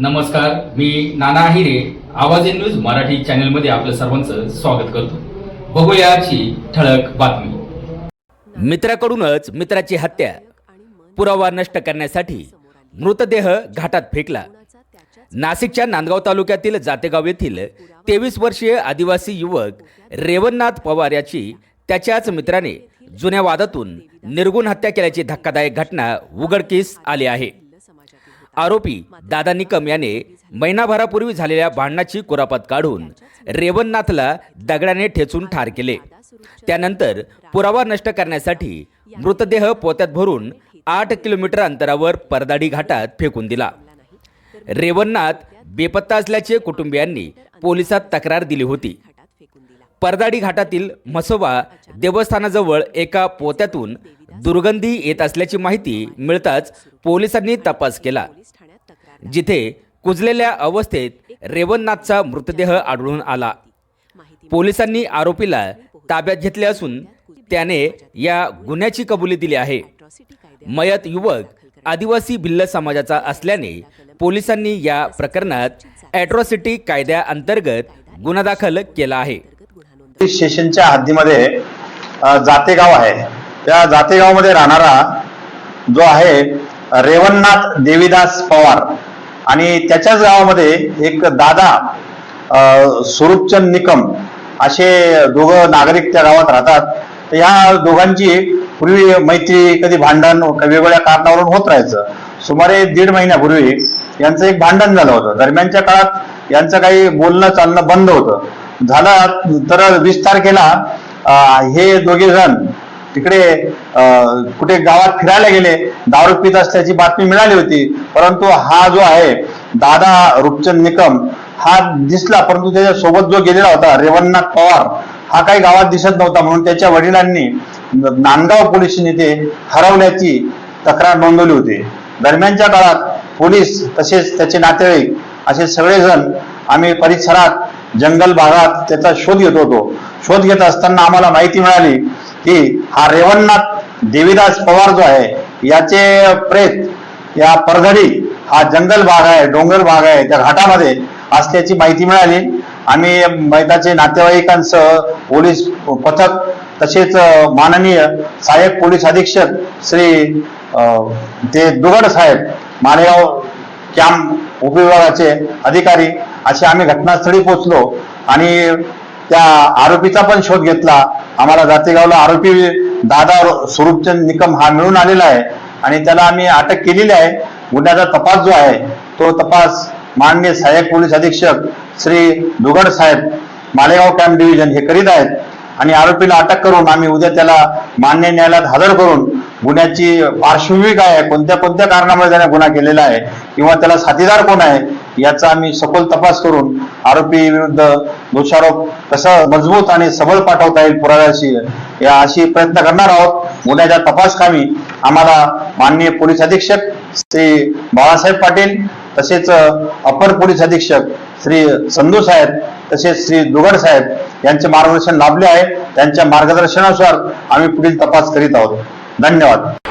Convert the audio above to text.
नमस्कार, मी नाना आहिरे आवाज news Marathi channel मध्ये आपलं सर्वांचं स्वागत करतो। बघूया आजची ठळक बातमी। मित्राकडूनच मित्राची हत्या, पुरावा नष्ट करण्यासाठी मृतदेह घाटात फेकला। नाशिकच्या नांदगाव तालुक्यातील जातेगाव येथील 23 वर्षीय आदिवासी युवक रेवणनाथ पवार याची त्याच्याच मित्राने जुन्या वादातून निर्गुण हत्या केल्याची धक्कादायक घटना उघडकीस आली आहे। आरोपी दादा निकम याने महिनाभरापूर्वी झालेल्या भांडणाची कुरापत काढून रेवणनाथला दगडाने ठेचून ठार केले। त्यानंतर पुरावा नष्ट करण्यासाठी मृतदेह पोत्यात भरून 8 किलोमीटर अंतरावर परदाडी घाटात फेकून दिला। रेवणनाथ बेपत्ता असल्याचे कुटुंबियांनी पोलिसात तक्रार दिली होती। परदाडी घाटातील म्हसोबा देवस्थानाजवळ एका पोत्यातून दुर्गंधी येत असल्याची माहिती मिळताच पोलिसांनी तपास केला, जिथे कुजलेल्या अवस्थेत रेवणनाथचा मृतदेह आढळून आला। पोलिसांनी आरोपीला ताब्यात घेतले असून त्याने या गुन्ह्याची कबुली दिली आहे। मयत युवक आदिवासी भिल्ल समाजाचा असल्याने पोलिसांनी या प्रकरणात ॲट्रॉसिटी कायद्याअंतर्गत गुन्हा दाखल केला आहे। स्टेशनच्या हद्दीमध्ये जातेगाव आहे। त्या जातेगावमध्ये राहणारा जो आहे रेवणनाथ देवीदास पवार आणि त्याच्याच गावामध्ये एक दादा स्वरूपचंद निकम असे दोघं नागरिक त्या गावात राहतात। तर ह्या दोघांची पूर्वी मैत्री, कधी भांडण वेगवेगळ्या कारणावरून होत राहायचं। सुमारे 1.5 महिन्यापूर्वी यांचं एक भांडण झालं होतं। दरम्यानच्या काळात यांचं काही बोलणं चालणं बंद होतं। झालं तर 20 तारखेला हे दोघे जण तिकडे कुठे गावात फिरायला गेले, दारू पित असल्याची बातमी मिळाली होती। परंतु हा जो आहे दादा रूपचंद निकम हा दिसला, परंतु त्याच्या सोबत जो गेलेला होता रेवणनाथ पवार हा काही गावात दिसत नव्हता, म्हणून त्याच्या वडिलांनी नांदगाव पोलीस येथे हरवल्याची तक्रार नोंदवली होती। दरम्यानच्या काळात पोलीस तसेच त्याचे नातेवाईक असे सगळेजण आम्ही परिसरात जंगल भागात त्याचा शोध घेत होतो। शोध घेत असताना आम्हाला माहिती मिळाली की हा रेवणनाथ देवीदास पवार जो आहे याचे प्रेत या परधडी हा जंगल भाग आहे, डोंगर भाग आहे, त्या घाटामध्ये असल्याची माहिती मिळाली। आम्ही मैताचे नातेवाईकांसह पोलीस पथक तसेच माननीय सहाय्यक पोलीस अधीक्षक श्री ते दुगड साहेब, मालेगाव कॅम्प उपविभागाचे अधिकारी असे आम्ही घटनास्थळी पोहोचलो आणि त्या आरोपीचा पण शोध घेतला। आम्हाला जातेगावला आरोपी दादा स्वरूपचंद निकम हा मिळून आलेला आहे आणि त्याला आम्ही अटक केलेली आहे। गुन्ह्याचा तपास जो आहे तो तपास माननीय सहाय्यक पोलीस अधीक्षक श्री दुगड साहेब, मालेगाव कॅम्प डिव्हिजन हे करीत आहेत आणि आरोपीला अटक करून आम्ही उद्या त्याला मान्य न्यायालयात हजर करून गुन्ह्याची पार्श्वभूमी काय आहे, कोणत्या कोणत्या कारणामुळे त्याने गुन्हा केलेला आहे किंवा त्याला साथीदार कोण आहे याचा आम्ही सखोल तपास करून आरोपी विरुद्ध दोषारोप कसं मजबूत आणि सबळ पाठवता येईल पुराव्याशी या अशी प्रयत्न करणार आहोत। गुन्ह्याच्या तपास कामी आम्हाला माननीय पोलीस अधीक्षक श्री बाळासाहेब पाटील तसेच अपर पोलीस अधीक्षक श्री संधू साहेब तसेच श्री दुगड साहेब यांचे मार्गदर्शन लाभले आहे। त्यांच्या मार्गदर्शनानुसार आम्ही पुढील तपास करीत आहोत। धन्यवाद।